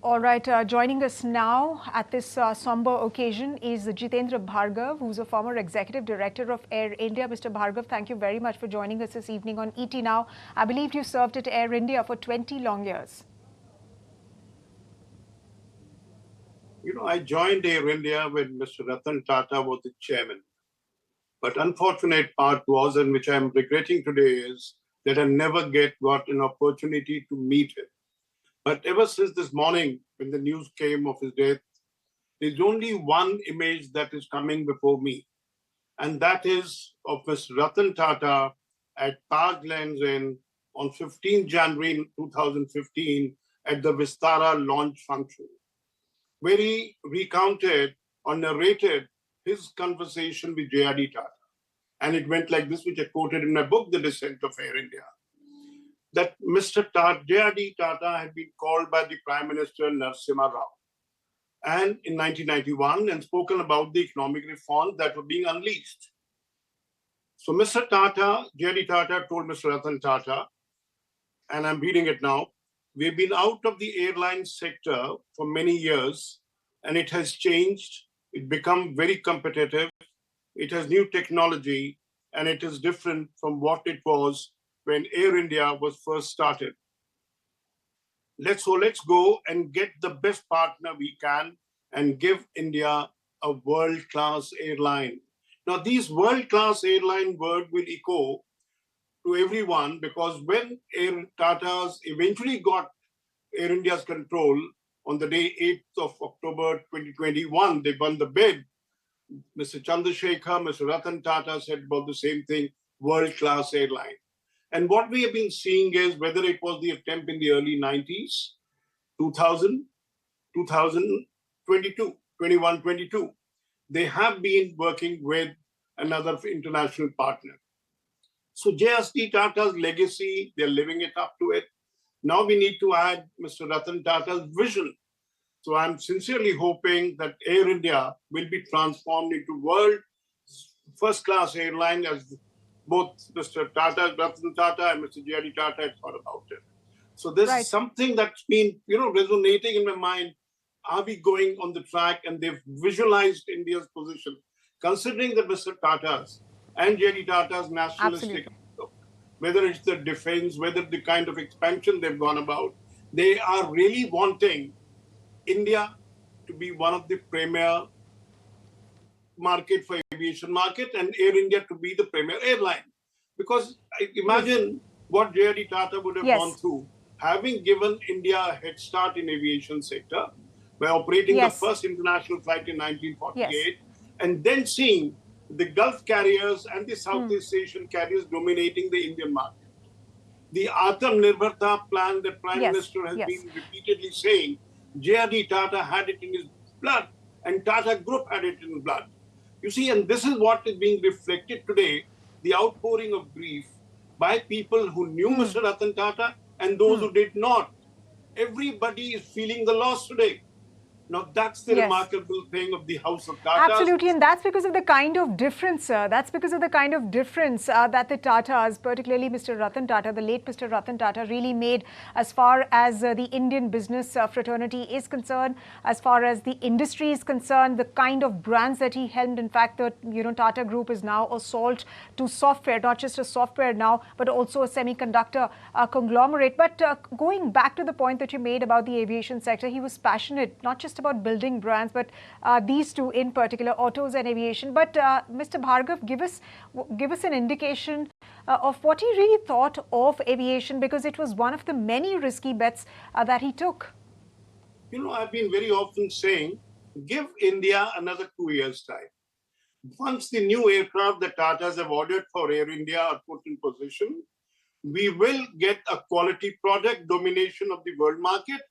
All right, joining us now at this somber occasion is Jitender Bhargava, who's a former executive director of Air India. Mr. Bhargava, thank you very much for joining us this evening on ET Now. I believe you served at Air India for 20 long years. I joined Air India when Mr. Ratan Tata was the chairman. But unfortunate part was, and which I'm regretting today, is that I never got an opportunity to meet him. But ever since this morning, when the news came of his death, there's only one image that is coming before me, and that is of Mr. Ratan Tata at Taj Lands End on 15 January 2015 at the Vistara launch function, where he recounted or narrated his conversation with J.R.D. Tata. And it went like this, which I quoted in my book, The Descent of Air India, that Mr. J.R.D. Tata had been called by the Prime Minister Narasimha Rao and in 1991 and spoken about the economic reforms that were being unleashed. So Mr. Tata, J.R.D. Tata told Mr. Ratan Tata, and I'm reading it now, we've been out of the airline sector for many years and it has changed. It become very competitive. It has new technology and it is different from what it was when Air India was first started. Let's go and get the best partner we can and give India a world-class airline. Now, these world-class airline word will echo to everyone because when Air Tatas eventually got Air India's control on the day 8th of October 2021, they won the bid. Mr. Chandrasekhar, Mr. Ratan Tata said about the same thing, world-class airline. And what we have been seeing is whether it was the attempt in the early 90s, 2000, 2022, 21, 22, they have been working with another international partner. So JST Tata's legacy, they're living it up to it. Now we need to add Mr. Ratan Tata's vision. So I'm sincerely hoping that Air India will be transformed into world first-class airline as both Mr. Tata, Ratan Tata and Mr. J.R.D. Tata had thought about it. So this is something that's been, resonating in my mind. Are we going on the track? And they've visualized India's position, considering that Mr. Tata's and J.D. Tata's nationalistic, whether it's the defense, whether the kind of expansion they've gone about, they are really wanting India to be one of the premier market for aviation market and Air India to be the premier airline. Because I imagine what J.R.D. Tata would have gone through, having given India a head start in aviation sector by operating the first international flight in 1948 and then seeing the Gulf carriers and the Southeast Asian carriers dominating the Indian market. The Atmanirbharta plan that Prime Minister has been repeatedly saying, J.R.D. Tata had it in his blood and Tata Group had it in blood. You see, and this is what is being reflected today, the outpouring of grief by people who knew Mr. Ratan Tata and those who did not. Everybody is feeling the loss today. Now, that's the remarkable thing of the House of Tatas. Absolutely, and that's because of the kind of difference, sir. That's because of the kind of difference that the Tatas, particularly Mr. Ratan Tata, the late Mr. Ratan Tata, really made as far as the Indian business fraternity is concerned, as far as the industry is concerned, the kind of brands that he helmed. In fact, the Tata Group is now a salt to software, not just a software now, but also a semiconductor conglomerate. But going back to the point that you made about the aviation sector, he was passionate, not just about building brands, but these two in particular, autos and aviation. But Mr. Bhargava, give us an indication of what he really thought of aviation, because it was one of the many risky bets that he took. I've been very often saying, give India another 2 years' time. Once the new aircraft that Tatas have ordered for Air India are put in position, we will get a quality product domination of the world market.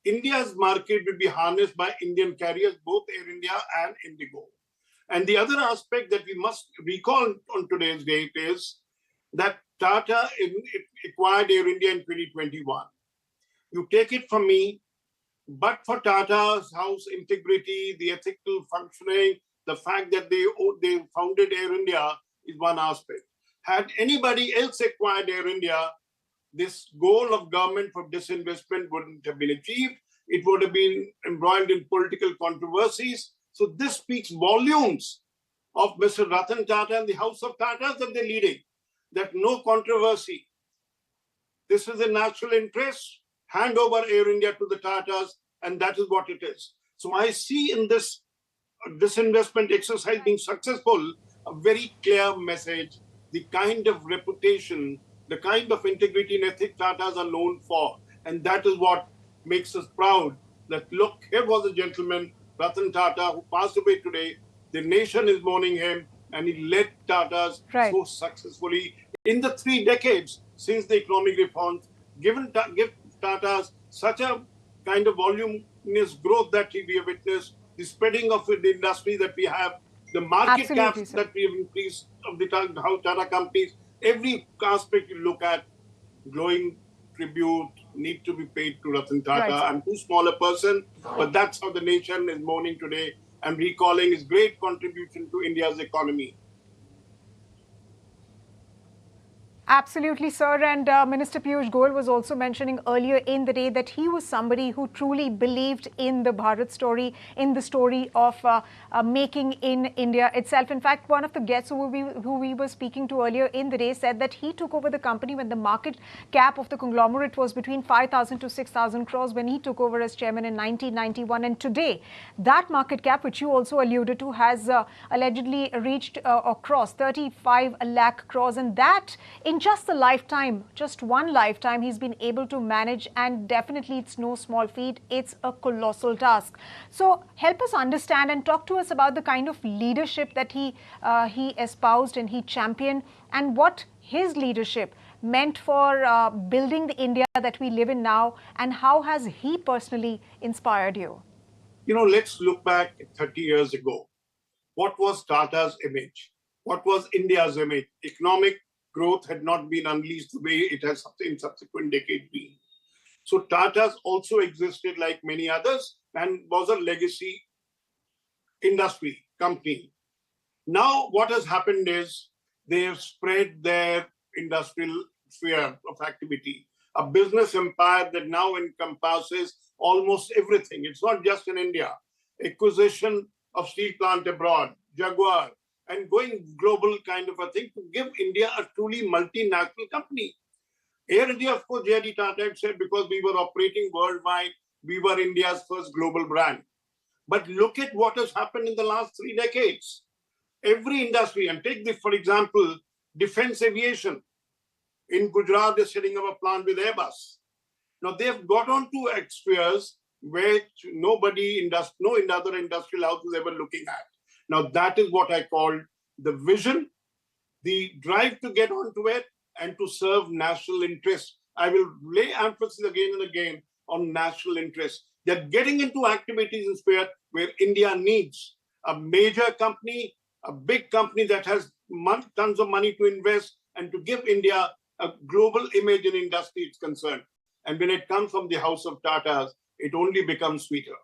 India's market will be harnessed by Indian carriers, both Air India and Indigo. And the other aspect that we must recall on today's date is that Tata acquired Air India in 2021. You take it from me, but for Tata's house integrity, the ethical functioning, the fact that they founded Air India is one aspect. Had anybody else acquired Air India, this goal of government for disinvestment wouldn't have been achieved. It would have been embroiled in political controversies. So this speaks volumes of Mr. Ratan Tata and the House of Tatas that they're leading, that no controversy. This is a national interest. Hand over Air India to the Tatas, and that is what it is. So I see in this disinvestment exercise being successful a very clear message, the kind of reputation, the kind of integrity and ethics Tatas are known for. And that is what makes us proud that, look, here was a gentleman, Ratan Tata, who passed away today. The nation is mourning him, and he led Tatas so successfully in the 3 decades since the economic reforms, give Tatas such a kind of voluminous growth that we have witnessed, the spreading of the industry that we have, the market caps that we have increased of the Tata companies, every aspect you look at, glowing tribute need to be paid to Ratan Tata. I'm too small a person, but that's how the nation is mourning today and recalling his great contribution to India's economy. Absolutely, sir. And Minister Piyush Goyal was also mentioning earlier in the day that he was somebody who truly believed in the Bharat story, in the story of making in India itself. In fact, one of the guests who we were speaking to earlier in the day said that he took over the company when the market cap of the conglomerate was between 5,000 to 6,000 crores when he took over as chairman in 1991. And today, that market cap, which you also alluded to, has allegedly reached or crossed 35 lakh crores. And that in just a lifetime, just one lifetime, he's been able to manage, and definitely it's no small feat. It's a colossal task. So help us understand and talk to us about the kind of leadership that he espoused and he championed, and what his leadership meant for building the India that we live in now, and how has he personally inspired you? You know, let's look back 30 years ago. What was Tata's image? What was India's image? Economic growth had not been unleashed the way it has in subsequent decades been. So Tata's also existed like many others and was a legacy industry company. Now what has happened is they have spread their industrial sphere of activity, a business empire that now encompasses almost everything. It's not just in India. Acquisition of steel plant abroad, Jaguar, and going global kind of a thing to give India a truly multinational company. Air India, of course, J.D. Tata had said, because we were operating worldwide, we were India's first global brand. But look at what has happened in the last 3 decades. Every industry, and take the, for example, defense aviation. In Gujarat, they're setting up a plant with Airbus. Now they've got on to spheres which no other industrial house is ever looking at. Now that is what I call the vision, the drive to get onto it and to serve national interests. I will lay emphasis again and again on national interests. They're getting into activities in sphere where India needs a major company, a big company that has tons of money to invest and to give India a global image in industry is concerned. And when it comes from the house of Tatas, it only becomes sweeter.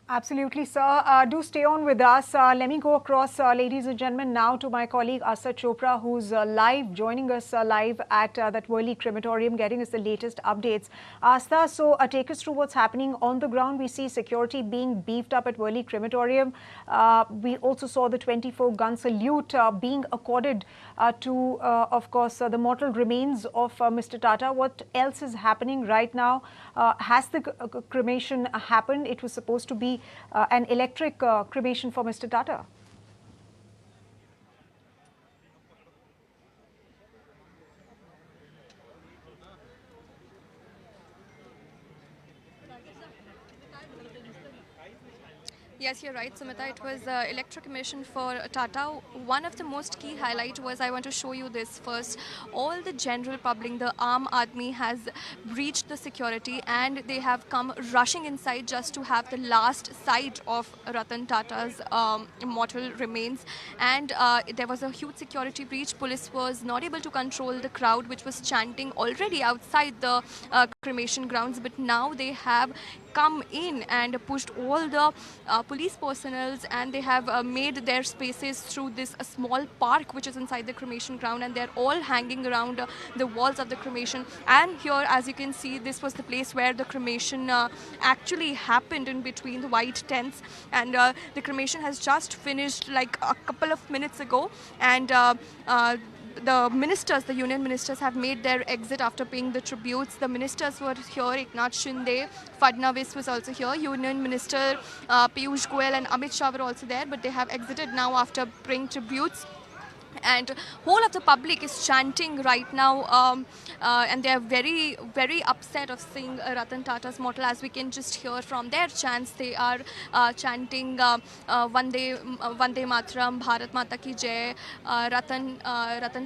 Absolutely, sir. Do stay on with us. Let me go across, ladies and gentlemen, now to my colleague Asa Chopra, who's live, joining us live at that Worli crematorium, getting us the latest updates. Asta, so take us through what's happening on the ground. We see security being beefed up at Worli crematorium. We also saw the 24-gun salute being accorded to, of course, the mortal remains of Mr. Tata. What else is happening right now? Has the cremation happened? It was supposed to be an electric cremation for Mr. Tata. Yes, you're right, Sumita. It was electric mission for Tata. One of the most key highlight was, I want to show you this first. All the general public, the Aam Aadmi has breached the security and they have come rushing inside just to have the last sight of Ratan Tata's mortal remains. And there was a huge security breach. Police was not able to control the crowd which was chanting already outside the cremation grounds, but now they have come in and pushed all the police personnel, and they have made their spaces through this small park which is inside the cremation ground, and they're all hanging around the walls of the cremation. And here, as you can see, this was the place where the cremation actually happened, in between the white tents, and the cremation has just finished like a couple of minutes ago, and the ministers, the union ministers, have made their exit after paying the tributes. The ministers were here. Eknath Shinde, Fadnavis was also here. Union Minister Piyush Goyal and Amit Shah were also there, but they have exited now after paying tributes. And whole of the public is chanting right now, and they are very, very upset of seeing Ratan Tata's mortal. As we can just hear from their chants, they are chanting Vande Mataram, Bharat Mata Ki Jai, Ratan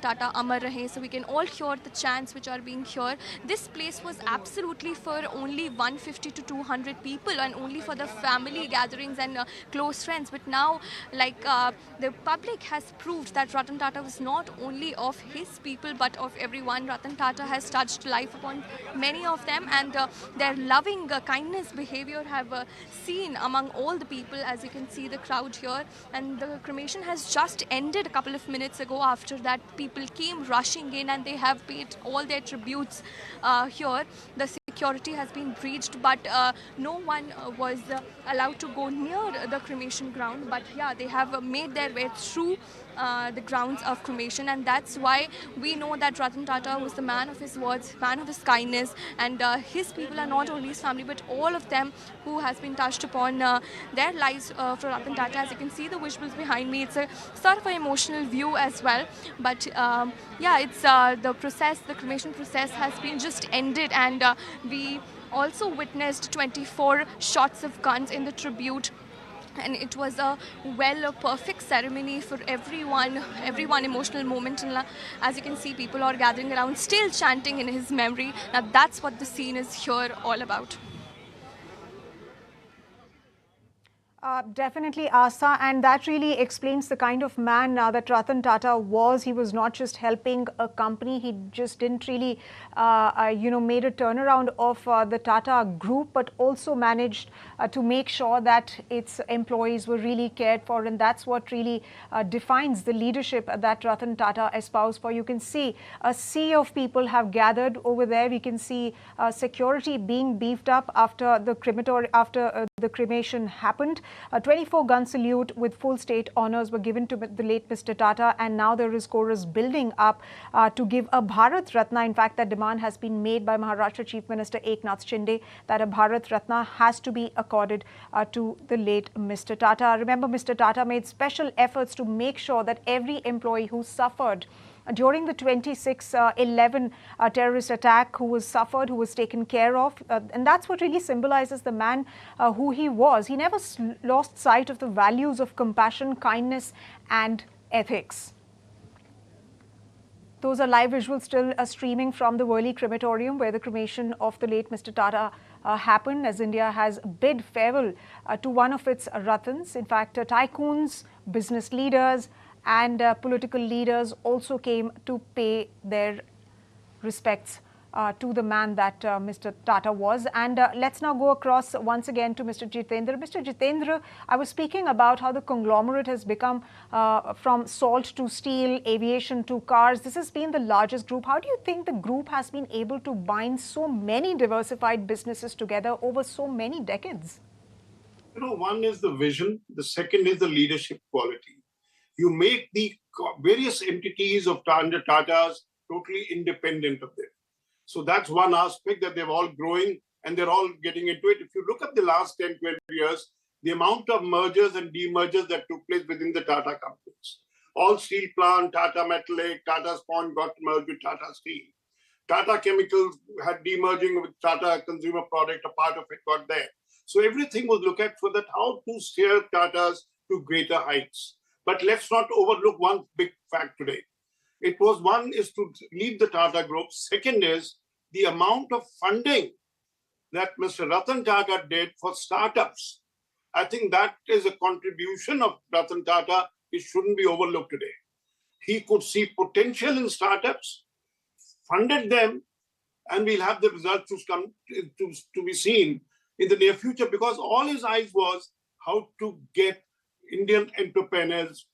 Tata Amar Rahe. So we can all hear the chants which are being heard. This place was absolutely for only 150 to 200 people, and only for the family gatherings and close friends. But now, like the public has proved that Ratan Tata was not only of his people but of everyone. Ratan Tata has touched life upon many of them, and their loving kindness behavior have seen among all the people, as you can see the crowd here. And the cremation has just ended a couple of minutes ago. After that, people came rushing in and they have paid all their tributes here. The security has been breached, but no one was allowed to go near the cremation ground. But yeah, they have made their way through the grounds of cremation, and that's why we know that Ratan Tata was the man of his words, man of his kindness, and his people are not only his family but all of them who has been touched upon their lives for Ratan Tata. As you can see the visuals behind me, it's a sort of an emotional view as well. But yeah, it's the cremation process has been just ended, and we also witnessed 24 shots of guns in the tribute. And it was a perfect ceremony for everyone emotional moment. And as you can see, people are gathering around, still chanting in his memory. Now that's what the scene is here all about. Definitely, Asa, and that really explains the kind of man that Ratan Tata was. He was not just helping a company; he just didn't really, made a turnaround of the Tata Group, but also managed to make sure that its employees were really cared for, and that's what really defines the leadership that Ratan Tata espoused for. You can see a sea of people have gathered over there. We can see security being beefed up after the the cremation happened. A 24-gun salute with full state honors were given to the late Mr. Tata, and now there is chorus building up to give a Bharat Ratna. In fact, that demand has been made by Maharashtra Chief Minister Eknath Shinde that a Bharat Ratna has to be accorded to the late Mr. Tata. Remember, Mr. Tata made special efforts to make sure that every employee who suffered during the 26/11 terrorist attack, who was taken care of. And that's what really symbolizes the man who he was. He never lost sight of the values of compassion, kindness, and ethics. Those are live visuals still streaming from the Worli crematorium, where the cremation of the late Mr. Tata happened, as India has bid farewell to one of its Ratans. In fact, tycoons, business leaders, and political leaders also came to pay their respects to the man that Mr. Tata was. And let's now go across once again to Mr. Jitender. Mr. Jitender, I was speaking about how the conglomerate has become from salt to steel, aviation to cars. This has been the largest group. How do you think the group has been able to bind so many diversified businesses together over so many decades? One is the vision. The second is the leadership quality. You make the various entities of Tatas totally independent of them. So that's one aspect, that they're all growing and they're all getting into it. If you look at the last 10, 12 years, the amount of mergers and demergers that took place within the Tata companies. All steel plant, Tata Metalic, Tata Sponge got merged with Tata Steel. Tata Chemicals had demerging with Tata Consumer Product, a part of it got there. So everything was looked at for that, how to steer Tatas to greater heights. But let's not overlook one big fact today. One is to lead the Tata Group. Second is the amount of funding that Mr. Ratan Tata did for startups. I think that is a contribution of Ratan Tata. It shouldn't be overlooked today. He could see potential in startups, funded them, and we'll have the results to come to be seen in the near future, because all his eyes was how to get Indian entrepreneurs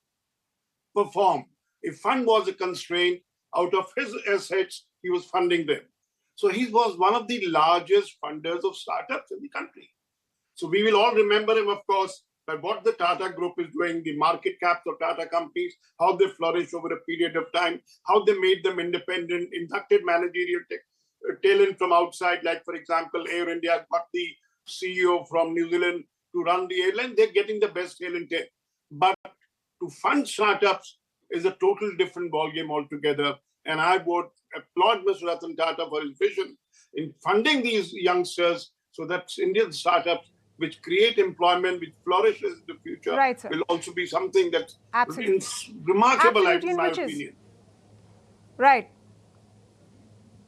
perform. If fund was a constraint, out of his assets, he was funding them. So he was one of the largest funders of startups in the country. So we will all remember him, of course, by what the Tata Group is doing, the market caps of Tata companies, how they flourished over a period of time, how they made them independent, inducted managerial talent from outside. Like, for example, Air India got the CEO from New Zealand to run the airline. They're getting the best talent in. But to fund startups is a total different ballgame altogether. And I would applaud Mr. Ratan Tata for his vision in funding these youngsters so that Indian startups which create employment, which flourishes in the future, Right, sir. will also be something that's Absolutely. remarkable, Absolutely, in my which is- opinion. Right.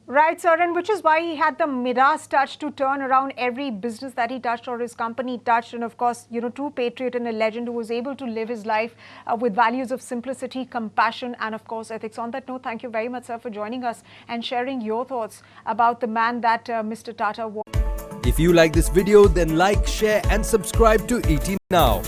Right, sir, and which is why he had the Midas touch to turn around every business that he touched or his company touched. And of course, true patriot and a legend who was able to live his life with values of simplicity, compassion, and of course, ethics. On that note, thank you very much, sir, for joining us and sharing your thoughts about the man that Mr. Tata was. If you like this video, then like, share and subscribe to ET Now.